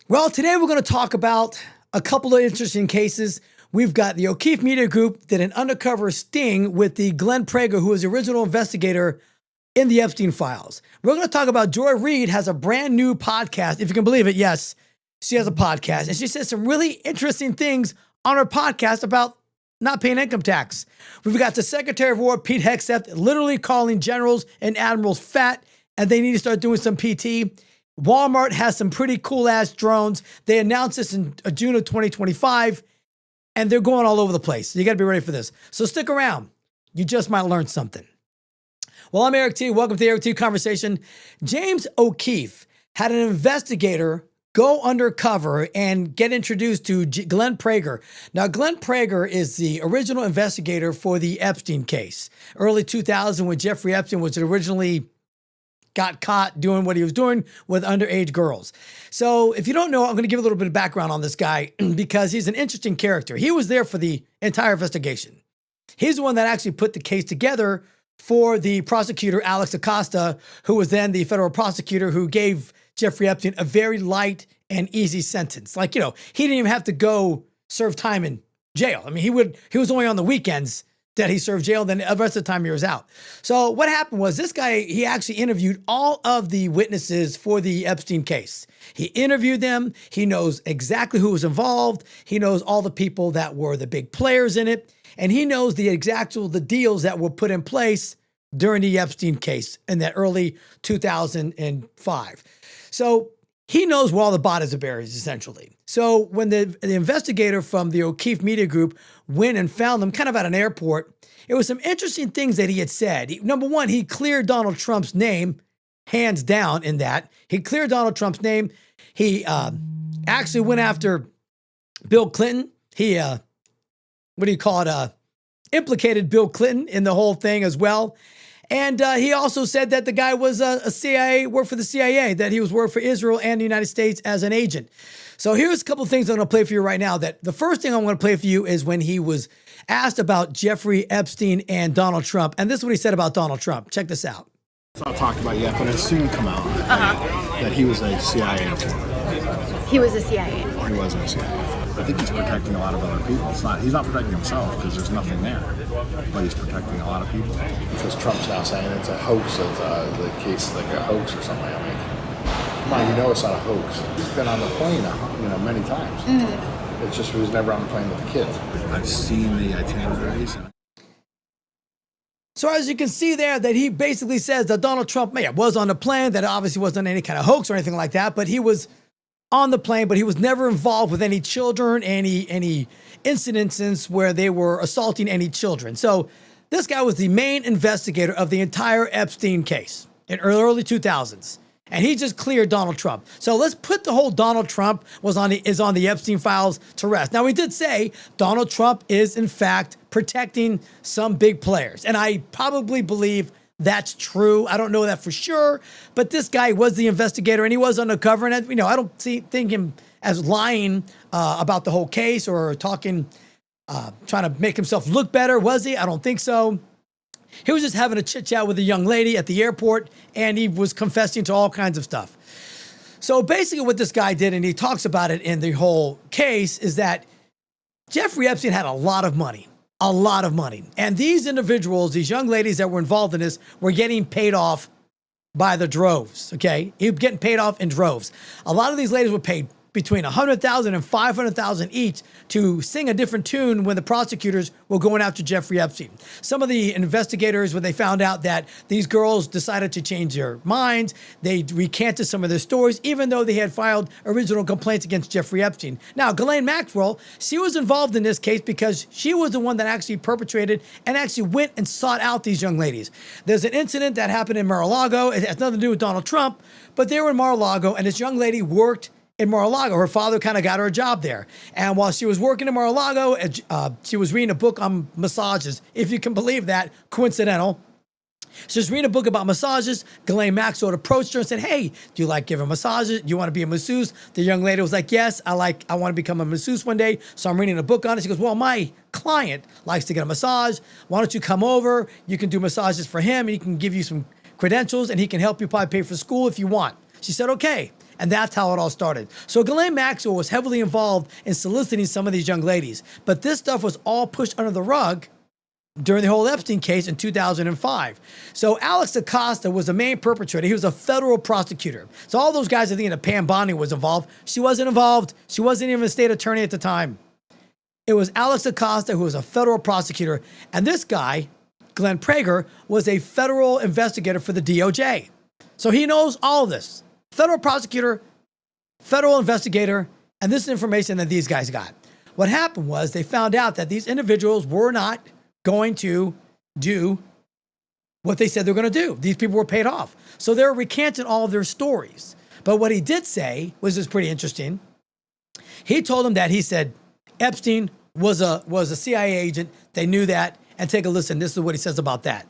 Well, today we're going to talk about a couple of interesting cases. We've got the O'Keefe Media Group did an undercover sting with the Glenn Prager, who was the original investigator in the Epstein files. We're going to talk about Joy Reid has a brand new podcast. If you can believe it, yes, she has a podcast. And she says some really interesting things on her podcast about not paying income tax. We've got the Secretary of War, Pete Hegseth, literally calling generals and admirals fat, and they need to start doing some PT. Walmart has some pretty cool-ass drones. They announced this in June of 2025, and they're going all over the place. You got to be ready for this. So stick around. You just might learn something. Well, I'm Eric T. Welcome to the Eric T. Conversation. James O'Keefe had an investigator go undercover and get introduced to Glenn Prager. Now, Glenn Prager is the original investigator for the Epstein case. Early 2000, when Jeffrey Epstein was originally got caught doing what he was doing with underage girls. So if you don't know, I'm going to give a little bit of background on this guy because he's an interesting character. He was there for the entire investigation. He's the one that actually put the case together for the prosecutor, Alex Acosta, who was then the federal prosecutor who gave Jeffrey Epstein a very light and easy sentence. Like, he didn't even have to go serve time in jail. I mean, he was only on the weekends that he served jail, then the rest of the time he was out. So what happened was this guy, he actually interviewed all of the witnesses for the Epstein case. He interviewed them. He knows exactly who was involved. He knows all the people that were the big players in it. And he knows the deals that were put in place during the Epstein case in that early 2005. So he knows where all the bodies are buried, essentially. So when the investigator from the O'Keefe Media Group went and found them kind of at an airport, it was some interesting things that he had said. Number one, he cleared Donald Trump's name, hands down in that. He cleared Donald Trump's name. He actually went after Bill Clinton. He, implicated Bill Clinton in the whole thing as well. And he also said that the guy was worked for the CIA, that he was worked for Israel and the United States as an agent. So here's a couple of things I'm going to play for you right now. That the first thing I'm going to play for you is when he was asked about Jeffrey Epstein and Donald Trump. And this is what he said about Donald Trump. Check this out. It's not talked about yet, but it'll soon come out that he was a CIA informant. He was a CIA. Or he wasn't a CIA. I think he's protecting a lot of other people. He's not protecting himself because there's nothing there, but he's protecting a lot of people. Because Trump's now saying it's a hoax of the case, like a hoax or something. I mean, come on, it's not a hoax. He's been on the plane, many times. Mm-hmm. It's just he was never on the plane with the kids. I've seen the itineraries. So as you can see there, that he basically says that Donald Trump was on the plane, that obviously wasn't any kind of hoax or anything like that, but he was on the plane, but he was never involved with any children, any incidences where they were assaulting any children. So this guy was the main investigator of the entire Epstein case in early 2000s. And he just cleared Donald Trump. So let's put the whole Donald Trump is on the Epstein files to rest. Now, we did say Donald Trump is, in fact, protecting some big players. And I probably believe that's true. I don't know that for sure. But this guy was the investigator, and he was undercover. And, I don't think him as lying about the whole case or trying to make himself look better. Was he? I don't think so. He was just having a chit-chat with a young lady at the airport, and he was confessing to all kinds of stuff. So basically what this guy did, and he talks about it in the whole case, is that Jeffrey Epstein had a lot of money. A lot of money. And these individuals, these young ladies that were involved in this, were getting paid off by the droves, okay? He was getting paid off in droves. A lot of these ladies were paid between $100,000 and $500,000 each to sing a different tune when the prosecutors were going after Jeffrey Epstein. Some of the investigators, when they found out that these girls decided to change their minds, they recanted some of their stories, even though they had filed original complaints against Jeffrey Epstein. Now, Ghislaine Maxwell, she was involved in this case because she was the one that actually perpetrated and actually went and sought out these young ladies. There's an incident that happened in Mar-a-Lago. It has nothing to do with Donald Trump, but they were in Mar-a-Lago, and this young lady worked in Mar-a-Lago. Her father kind of got her a job there. And while she was working in Mar-a-Lago, she was reading a book on massages. If you can believe that, coincidental. She was reading a book about massages. Ghislaine Maxwell approached her and said, "Hey, do you like giving massages? Do you want to be a masseuse?" The young lady was like, "Yes, I want to become a masseuse one day. So I'm reading a book on it." She goes, "Well, my client likes to get a massage. Why don't you come over? You can do massages for him, and he can give you some credentials, and he can help you probably pay for school if you want." She said, "Okay." And that's how it all started. So Ghislaine Maxwell was heavily involved in soliciting some of these young ladies. But this stuff was all pushed under the rug during the whole Epstein case in 2005. So Alex Acosta was the main perpetrator. He was a federal prosecutor. So all those guys are thinking that Pam Bondi was involved. She wasn't involved. She wasn't even a state attorney at the time. It was Alex Acosta who was a federal prosecutor. And this guy, Glenn Prager, was a federal investigator for the DOJ. So he knows all of this. Federal prosecutor, federal investigator, and this is information that these guys got. What happened was they found out that these individuals were not going to do what they said they're going to do. These people were paid off. So they're recanting all of their stories. But what he did say was pretty interesting. He told them that he said Epstein was a CIA agent. They knew that. And take a listen. This is what he says about that.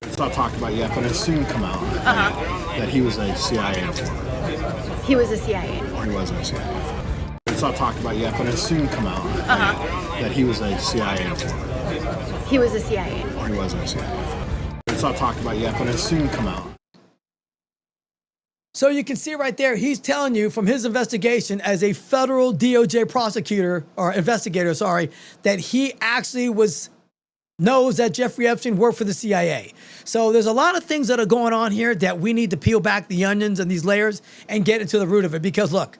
It's not talked about yet, but it'll soon come out that he was a CIA informant. He was a CIA. He wasn't a CIA. It's not talked about yet, but it'll soon come out that he was a CIA informant. He was a CIA. He wasn't a CIA. It's not talked about yet, but it'll soon come out. So you can see right there, he's telling you from his investigation as a federal DOJ prosecutor or investigator, that he actually knows that Jeffrey Epstein worked for the CIA. So there's a lot of things that are going on here that we need to peel back the onions and these layers and get into the root of it. Because look,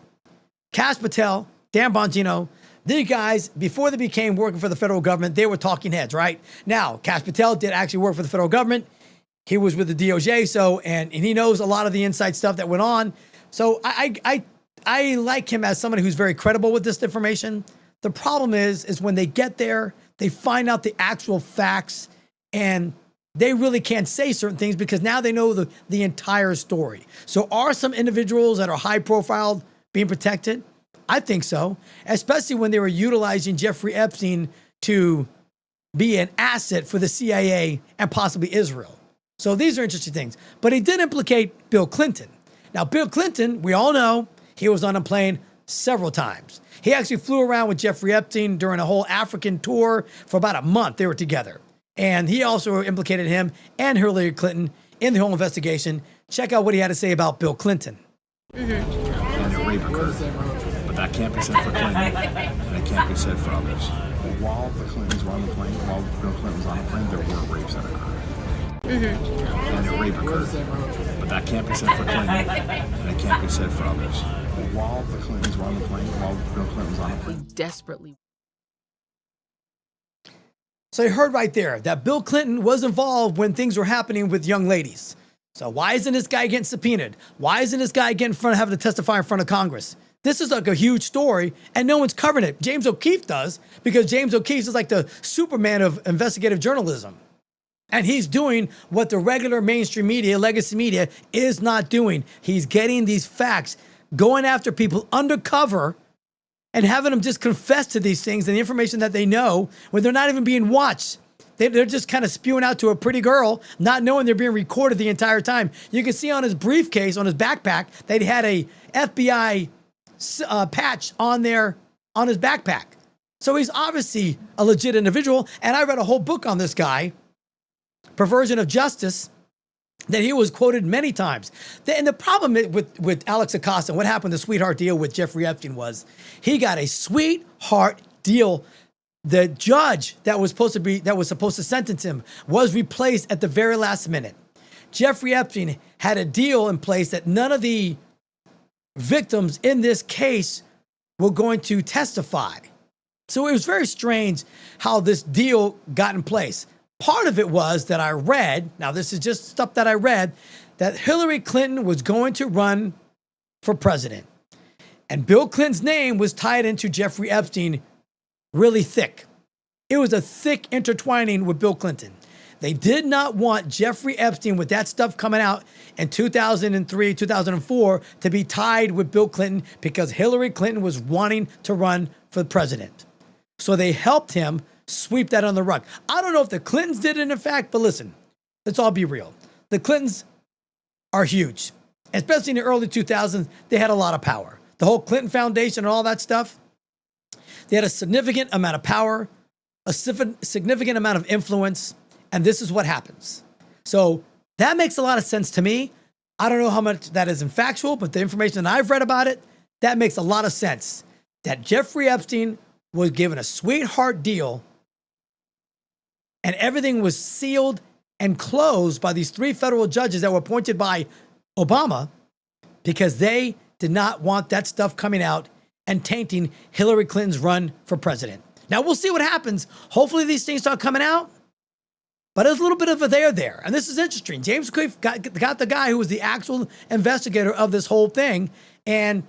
Kash Patel, Dan Bongino, these guys, before they became working for the federal government, they were talking heads, right? Now, Kash Patel did actually work for the federal government. He was with the DOJ, and he knows a lot of the inside stuff that went on. So I like him as somebody who's very credible with this information. The problem is when they get there, they find out the actual facts, and they really can't say certain things because now they know the entire story. So are some individuals that are high profile being protected? I think so, especially when they were utilizing Jeffrey Epstein to be an asset for the CIA and possibly Israel. So these are interesting things. But he did implicate Bill Clinton. Now, Bill Clinton, we all know, he was on a plane several times. He actually flew around with Jeffrey Epstein during a whole African tour for about a month. They were together. And he also implicated him and Hillary Clinton in the whole investigation. Check out what he had to say about Bill Clinton. And a rape occurred. But that can't be said for Clinton. And it can't be said for others. While the Clintons were on the plane, while Bill Clinton was on the plane, there were rapes that occurred. And a rape occurred. But that can't be said for Clinton. And it can't be said for others. While the Clintons were on the plane, while Bill Clinton was on the plane. Desperately. So you heard right there that Bill Clinton was involved when things were happening with young ladies. So why isn't this guy getting subpoenaed? Why isn't this guy having to testify in front of Congress? This is like a huge story, and no one's covering it. James O'Keefe does, because James O'Keefe is like the Superman of investigative journalism. And he's doing what the regular mainstream media, legacy media, is not doing. He's getting these facts, going after people undercover, and having them just confess to these things and the information that they know when they're not even being watched. They're just kind of spewing out to a pretty girl, not knowing they're being recorded the entire time. You can see on his briefcase, on his backpack, that he had a FBI patch on his backpack. So he's obviously a legit individual. And I read a whole book on this guy, Perversion of Justice, that he was quoted many times. And the problem with Alex Acosta, what happened, the sweetheart deal with Jeffrey Epstein, was he got a sweetheart deal. The judge that was supposed to sentence him was replaced at the very last minute. Jeffrey Epstein had a deal in place that none of the victims in this case were going to testify. So it was very strange how this deal got in place. Part of it was that I read, now this is just stuff that I read, that Hillary Clinton was going to run for president. And Bill Clinton's name was tied into Jeffrey Epstein really thick. It was a thick intertwining with Bill Clinton. They did not want Jeffrey Epstein, with that stuff coming out in 2003, 2004, to be tied with Bill Clinton because Hillary Clinton was wanting to run for president. So they helped him sweep that on the rug. I don't know if the Clintons did it in fact, but listen, let's all be real. The Clintons are huge, especially in the early 2000s. They had a lot of power. The whole Clinton Foundation and all that stuff, they had a significant amount of power, a significant amount of influence, and this is what happens. So that makes a lot of sense to me. I don't know how much that is factual, but the information that I've read about it, that makes a lot of sense. That Jeffrey Epstein was given a sweetheart deal and everything was sealed and closed by these 3 federal judges that were appointed by Obama because they did not want that stuff coming out and tainting Hillary Clinton's run for president. Now, we'll see what happens. Hopefully these things start coming out, but there's a little bit of a there. And this is interesting. James O'Keefe got the guy who was the actual investigator of this whole thing, and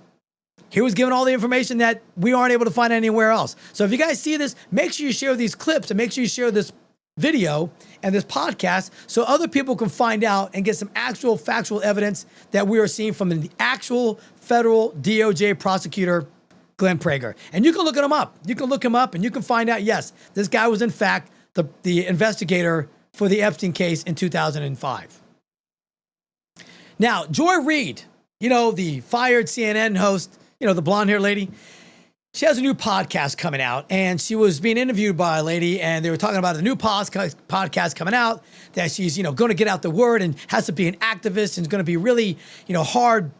he was given all the information that we aren't able to find anywhere else. So if you guys see this, make sure you share these clips and make sure you share this video and this podcast so other people can find out and get some actual factual evidence that we are seeing from the actual federal DOJ prosecutor, Glenn Prager. And you can look him up. You can look him up and you can find out, yes, this guy was in fact the investigator for the Epstein case in 2005. Now, Joy Reid, the fired CNN host, the blonde-haired lady, she has a new podcast coming out, and she was being interviewed by a lady, and they were talking about a new podcast coming out that she's, going to get out the word and has to be an activist and is going to be really, hard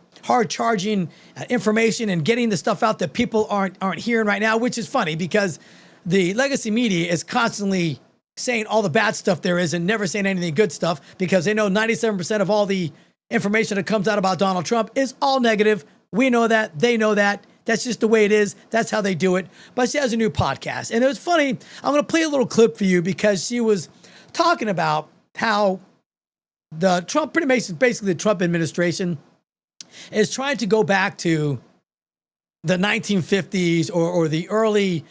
charging information and getting the stuff out that people aren't hearing right now, which is funny because the legacy media is constantly saying all the bad stuff there is and never saying anything good stuff because they know 97% of all the information that comes out about Donald Trump is all negative. We know that. They know that. That's just the way it is. That's how they do it. But she has a new podcast. And it was funny. I'm going to play a little clip for you because she was talking about how the Trump, basically the Trump administration is trying to go back to the 1950s or the early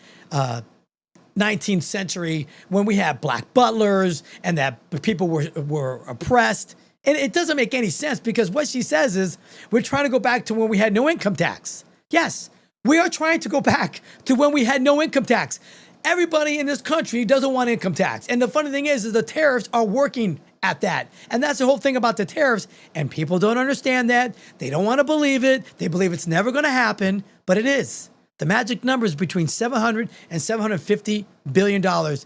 19th century when we had black butlers and that people were oppressed. And it doesn't make any sense because what she says is we're trying to go back to when we had no income tax. Yes, we are trying to go back to when we had no income tax. Everybody in this country doesn't want income tax. And the funny thing is the tariffs are working at that. And that's the whole thing about the tariffs. And people don't understand that. They don't want to believe it. They believe it's never going to happen, but it is. The magic number is between $700 and $750 billion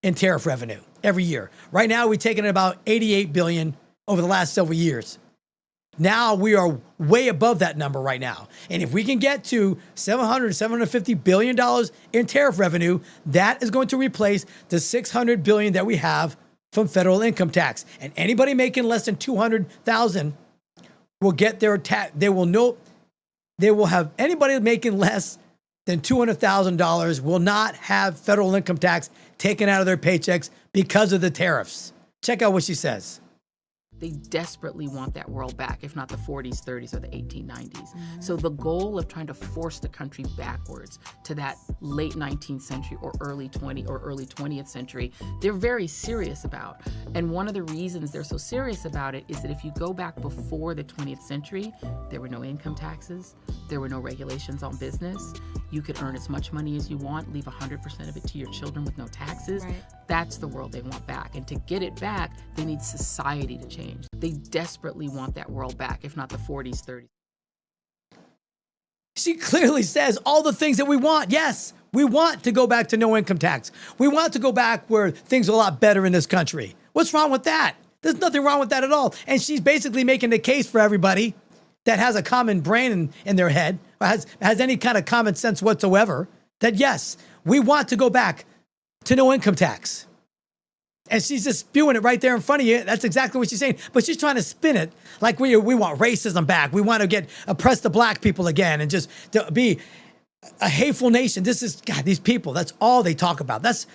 in tariff revenue every year. Right now, we've taken about $88 billion over the last several years. Now we are way above that number right now. And if we can get to $700, $750 billion in tariff revenue, that is going to replace the $600 billion that we have from federal income tax. And anybody making less than $200,000 will get their tax. They will have anybody making less than $200,000 will not have federal income tax taken out of their paychecks because of the tariffs. Check out what she says. They desperately want that world back, if not the 40s, 30s, or the 1890s. So the goal of trying to force the country backwards to that late 19th century or early 20th century, they're very serious about. And one of the reasons they're so serious about it is that if you go back before the 20th century, there were no income taxes, there were no regulations on business. You could earn as much money as you want, leave 100% of it to your children with no taxes. Right. That's the world they want back. And to get it back, they need society to change. They desperately want that world back, if not the 40s, 30s. She clearly says all the things that we want. Yes, we want to go back to no income tax. We want to go back where things are a lot better in this country. What's wrong with that? There's nothing wrong with that at all. And she's basically making the case for everybody that has a common brain in their head, or has any kind of common sense whatsoever, that yes, we want to go back to no income tax. And she's just spewing it right there in front of you. That's exactly what she's saying. But she's trying to spin it like we want racism back. We want to oppress the black people again and just to be a hateful nation. These people, that's all they talk about. That's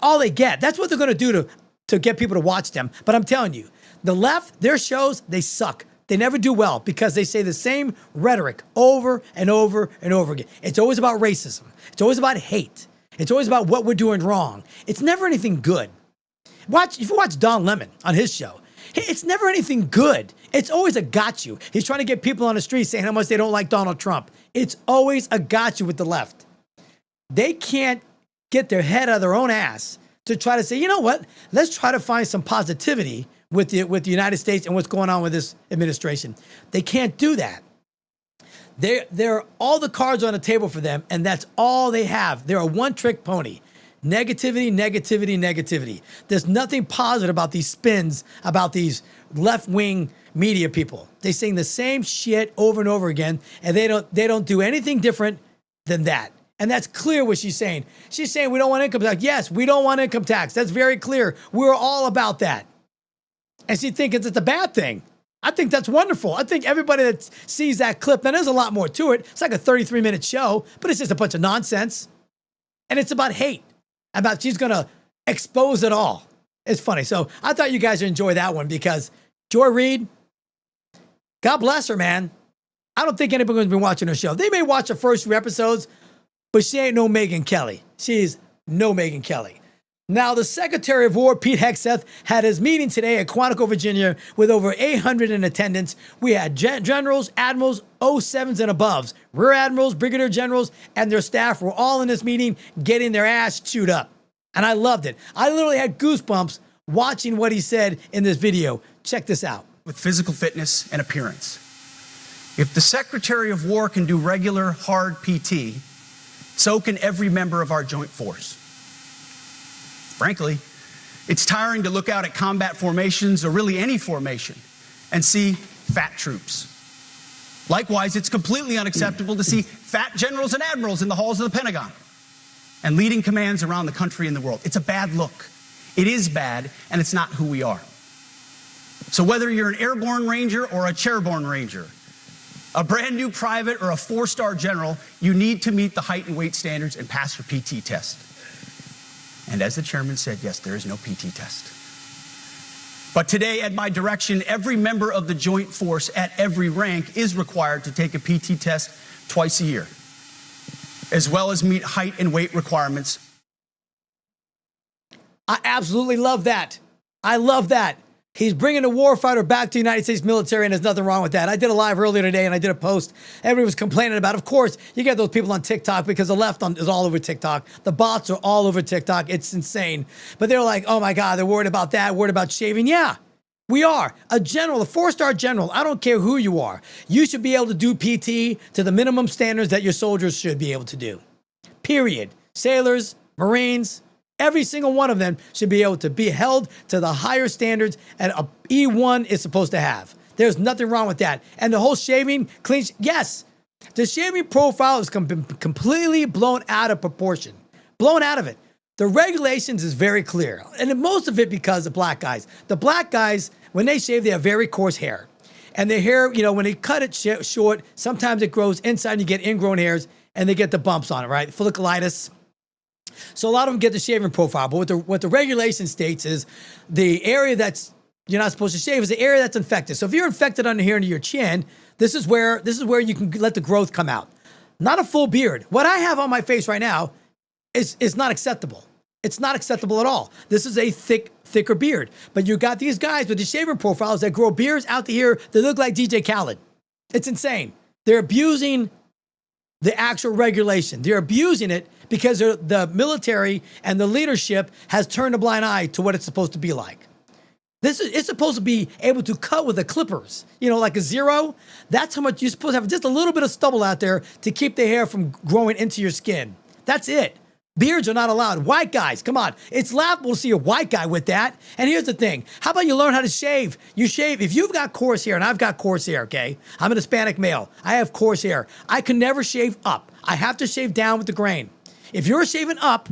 all they get. That's what they're going to do to get people to watch them. But I'm telling you, the left, their shows, they suck. They never do well because they say the same rhetoric over and over and over again. It's always about racism. It's always about hate. It's always about what we're doing wrong. It's never anything good. If you watch Don Lemon on his show, it's never anything good. It's always a got you. He's trying to get people on the street saying how much they don't like Donald Trump. It's always a got you with the left. They can't get their head out of their own ass to try to say, you know what? Let's try to find some positivity with the United States and what's going on with this administration. They can't do that. They're all the cards on the table for them, and that's all they have. They're a one-trick pony. Negativity, negativity, negativity. There's nothing positive about these spins, about these left-wing media people. They sing the same shit over and over again, and they don't do anything different than that. And that's clear what she's saying. She's saying we don't want income tax. Yes, we don't want income tax. That's very clear. We're all about that. And she thinks it's a bad thing. I think that's wonderful. I think everybody that sees that clip, now there's a lot more to it. It's like a 33-minute show, but it's just a bunch of nonsense. And it's about hate. About she's going to expose it all. It's funny. So I thought you guys would enjoy that one because Joy Reid, God bless her, man. I don't think anybody's going to be watching her show. They may watch the first 3 episodes, but she ain't no Megyn Kelly. She's no Megyn Kelly. Now, the Secretary of War, Pete Hegseth, had his meeting today at Quantico, Virginia, with over 800 in attendance. We had generals, admirals, 07s and above, rear admirals, brigadier generals, and their staff were all in this meeting getting their ass chewed up. And I loved it. I literally had goosebumps watching what he said in this video. Check this out. With physical fitness and appearance. If the Secretary of War can do regular, hard PT, so can every member of our joint force. Frankly, it's tiring to look out at combat formations or really any formation and see fat troops. Likewise, it's completely unacceptable to see fat generals and admirals in the halls of the Pentagon and leading commands around the country and the world. It's a bad look. It is bad, and it's not who we are. So whether you're an airborne ranger or a chairborne ranger, a brand new private or a 4-star general, you need to meet the height and weight standards and pass your PT test. And as the chairman said, yes, there is no PT test. But today, at my direction, every member of the joint force at every rank is required to take a PT test twice a year, as well as meet height and weight requirements. I absolutely love that. I love that. He's bringing the warfighter back to the United States military, and there's nothing wrong with that. I did a live earlier today, and I did a post. Everybody was complaining about it. Of course, you get those people on TikTok because the left is all over TikTok. The bots are all over TikTok. It's insane. But they're like, oh, my God, they're worried about that, worried about shaving. Yeah, we are. A general, a 4-star general, I don't care who you are. You should be able to do PT to the minimum standards that your soldiers should be able to do. Period. Sailors, Marines, every single one of them should be able to be held to the higher standards and a E1 is supposed to have. There's nothing wrong with that. And the whole shaving, clean, yes, the shaving profile is completely blown out of proportion. Blown out of it. The regulations is very clear. And most of it because of black guys. The black guys, when they shave, they have very coarse hair. And their hair, you know, when they cut it short, sometimes it grows inside and you get ingrown hairs and they get the bumps on it, right? Folliculitis. So a lot of them get the shaving profile, but what the regulation states is the area that's you're not supposed to shave is the area that's infected. So if you're infected under here under your chin, this is where you can let the growth come out. Not a full beard. What I have on my face right now is not acceptable. It's not acceptable at all. This is a thicker beard. But you got these guys with the shaving profiles that grow beards out to here that look like DJ Khaled. It's insane. They're abusing the actual regulation. They're abusing it because the military and the leadership has turned a blind eye to what it's supposed to be like. It's supposed to be able to cut with the clippers, you know, like a 0. That's how much you're supposed to have, just a little bit of stubble out there to keep the hair from growing into your skin. That's it. Beards are not allowed. White guys, come on. It's laughable to see a white guy with that. And here's the thing. How about you learn how to shave? You shave. If you've got coarse hair, and I've got coarse hair, okay? I'm an Hispanic male. I have coarse hair. I can never shave up. I have to shave down with the grain. If you're shaving up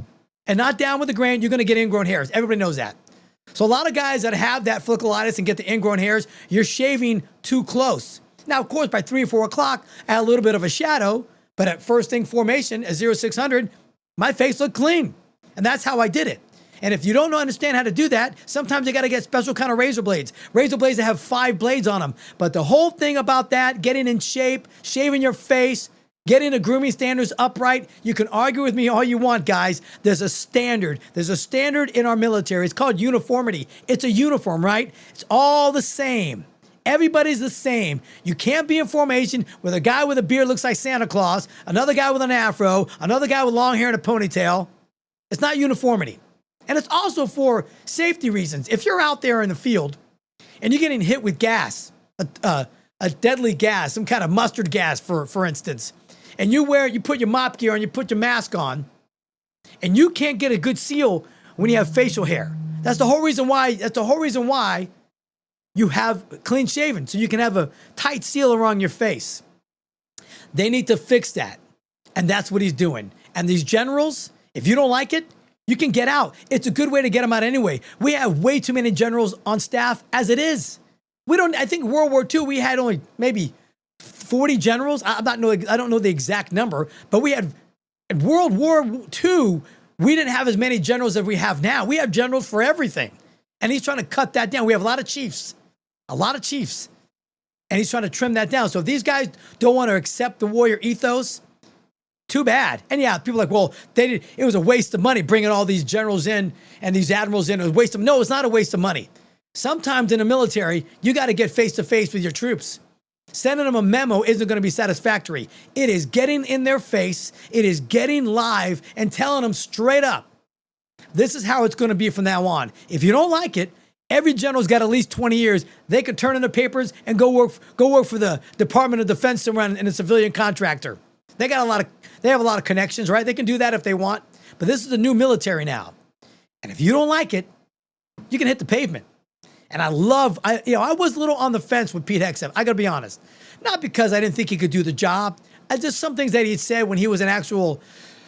and not down with the grain, you're going to get ingrown hairs. Everybody knows that. So a lot of guys that have that folliculitis and get the ingrown hairs, you're shaving too close. Now, of course, by 3 or 4 o'clock, I had a little bit of a shadow, but at first thing formation at 0600, my face looked clean. And that's how I did it. And if you don't understand how to do that, sometimes you got to get special kind of razor blades. Razor blades that have 5 blades on them. But the whole thing about that, getting in shape, shaving your face, getting the grooming standards upright, you can argue with me all you want, guys. There's a standard. There's a standard in our military. It's called uniformity. It's a uniform, right? It's all the same. Everybody's the same. You can't be in formation with a guy with a beard looks like Santa Claus, another guy with an afro, another guy with long hair and a ponytail. It's not uniformity. And it's also for safety reasons. If you're out there in the field and you're getting hit with gas, a deadly gas, some kind of mustard gas, for instance, and you put your mop gear on, you put your mask on, and you can't get a good seal when you have facial hair. That's the whole reason why you have clean shaven so you can have a tight seal around your face. They need to fix that. And that's what he's doing. And these generals, if you don't like it, you can get out. It's a good way to get them out anyway. We have way too many generals on staff as it is. I think World War II, we had only maybe 40 generals. I don't know the exact number, but we had in World War II, we didn't have as many generals as we have now. We have generals for everything. And he's trying to cut that down. We have a lot of chiefs. And he's trying to trim that down. So if these guys don't want to accept the warrior ethos, too bad. And yeah, people are like, well, it was a waste of money bringing all these generals in and these admirals in. It was a waste of, no, it's not a waste of money. Sometimes in the military, you got to get face to face with your troops. Sending them a memo isn't going to be satisfactory. It is getting in their face. It is getting live and telling them straight up, this is how it's going to be from now on. If you don't like it, every general's got at least 20 years. They could turn in the papers and go work for the Department of Defense somewhere in a civilian contractor. They have a lot of connections, right? They can do that if they want. But this is the new military now. And if you don't like it, you can hit the pavement. And I was a little on the fence with Pete Hegseth. I got to be honest. Not because I didn't think he could do the job. Just some things that he said when he was an actual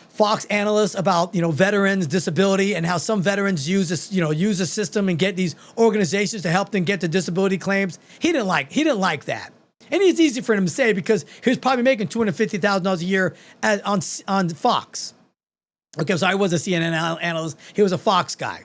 Fox analyst about, veterans, disability, and how some veterans use the system and get these organizations to help them get the disability claims. He didn't like that. And it's easy for him to say because he was probably making $250,000 a year on Fox. Okay, so I was a CNN analyst. He was a Fox guy.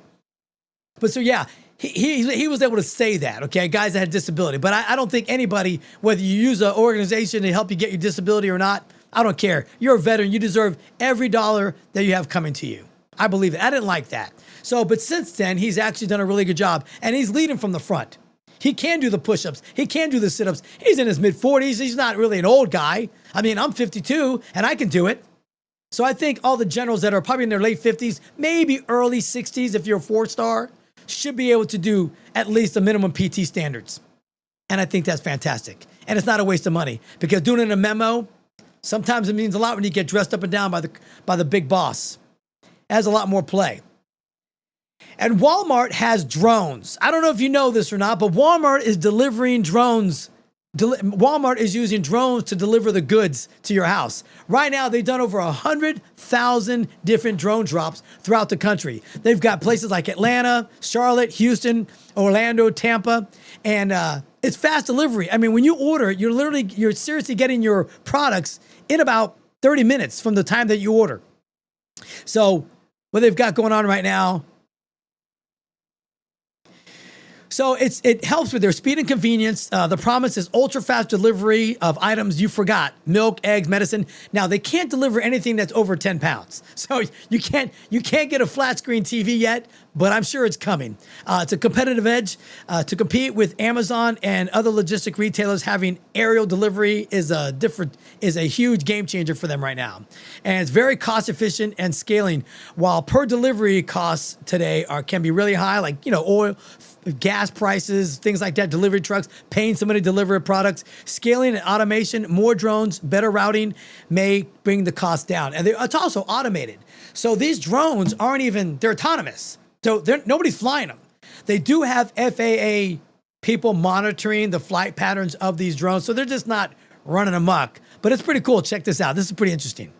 But so, yeah, he was able to say that, okay, guys that had disability. But I don't think anybody, whether you use an organization to help you get your disability or not, I don't care. You're a veteran. You deserve every dollar that you have coming to you. I believe it. I didn't like that. But since then, he's actually done a really good job. And he's leading from the front. He can do the push-ups. He can do the sit-ups. He's in his mid-40s. He's not really an old guy. I mean, I'm 52, and I can do it. So I think all the generals that are probably in their late 50s, maybe early 60s if you're a 4-star, should be able to do at least the minimum PT standards. And I think that's fantastic. And it's not a waste of money because doing it in a memo, sometimes it means a lot when you get dressed up and down by the big boss. It has a lot more play. And Walmart has drones. I don't know if you know this or not, but Walmart is delivering drones. Walmart is using drones to deliver the goods to your house. Right now, they've done over 100,000 different drone drops throughout the country. They've got places like Atlanta, Charlotte, Houston, Orlando, Tampa, and it's fast delivery. I mean, when you order, you're seriously getting your products in about 30 minutes from the time that you order. So what they've got going on right now, so it helps with their speed and convenience. The promise is ultra-fast delivery of items you forgot. Milk, eggs, medicine. Now, they can't deliver anything that's over 10 pounds. So you can't get a flat screen TV yet, but I'm sure it's coming. It's a competitive edge. To compete with Amazon and other logistic retailers, having aerial delivery is a huge game changer for them right now. And it's very cost efficient and scaling. While per delivery costs today can be really high, like, oil, gas prices, things like that, delivery trucks, paying somebody to deliver products, scaling and automation, more drones, better routing may bring the cost down. And it's also automated. So these drones they're autonomous. So nobody's flying them. They do have FAA people monitoring the flight patterns of these drones. So they're just not running amok. But it's pretty cool. Check this out. This is pretty interesting.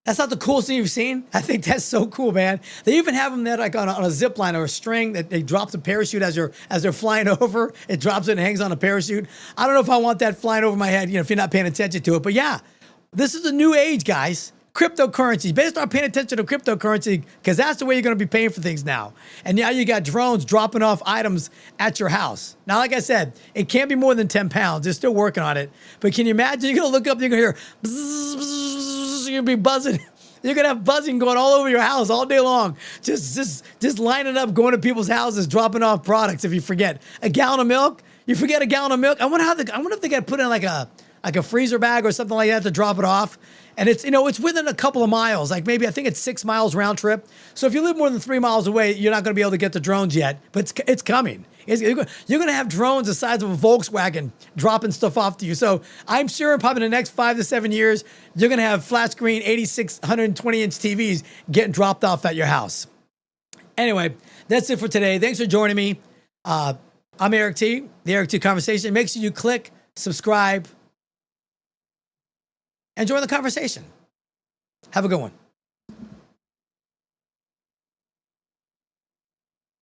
That's not the coolest thing you've seen. I think that's so cool, man. They even have them there like on a zip line or a string that they drop the parachute as they're flying over. It drops it and hangs on a parachute. I don't know if I want that flying over my head, if you're not paying attention to it. But yeah, this is a new age, guys. Cryptocurrency. Better start paying attention to cryptocurrency because that's the way you're going to be paying for things now. And now you got drones dropping off items at your house. Now, like I said, it can't be more than 10 pounds. They're still working on it. But can you imagine? You're going to look up, you're going to hear bzzz, bzzz, you're going to be buzzing. You're going to have buzzing going all over your house all day long. Just lining up, going to people's houses, dropping off products if you forget. A gallon of milk? You forget a gallon of milk? I wonder if they got to put in like a like a freezer bag or something like that to drop it off. And it's, it's within a couple of miles, like maybe I think it's 6 miles round trip. So if you live more than 3 miles away, you're not going to be able to get the drones yet, but it's coming. You're going to have drones the size of a Volkswagen dropping stuff off to you. So I'm sure probably in the next 5 to 7 years, you're going to have flat screen 86, 120-inch TVs getting dropped off at your house. Anyway, that's it for today. Thanks for joining me. I'm Eric T, the Eric T Conversation. Make sure you click, subscribe, and join the conversation. Have a good one.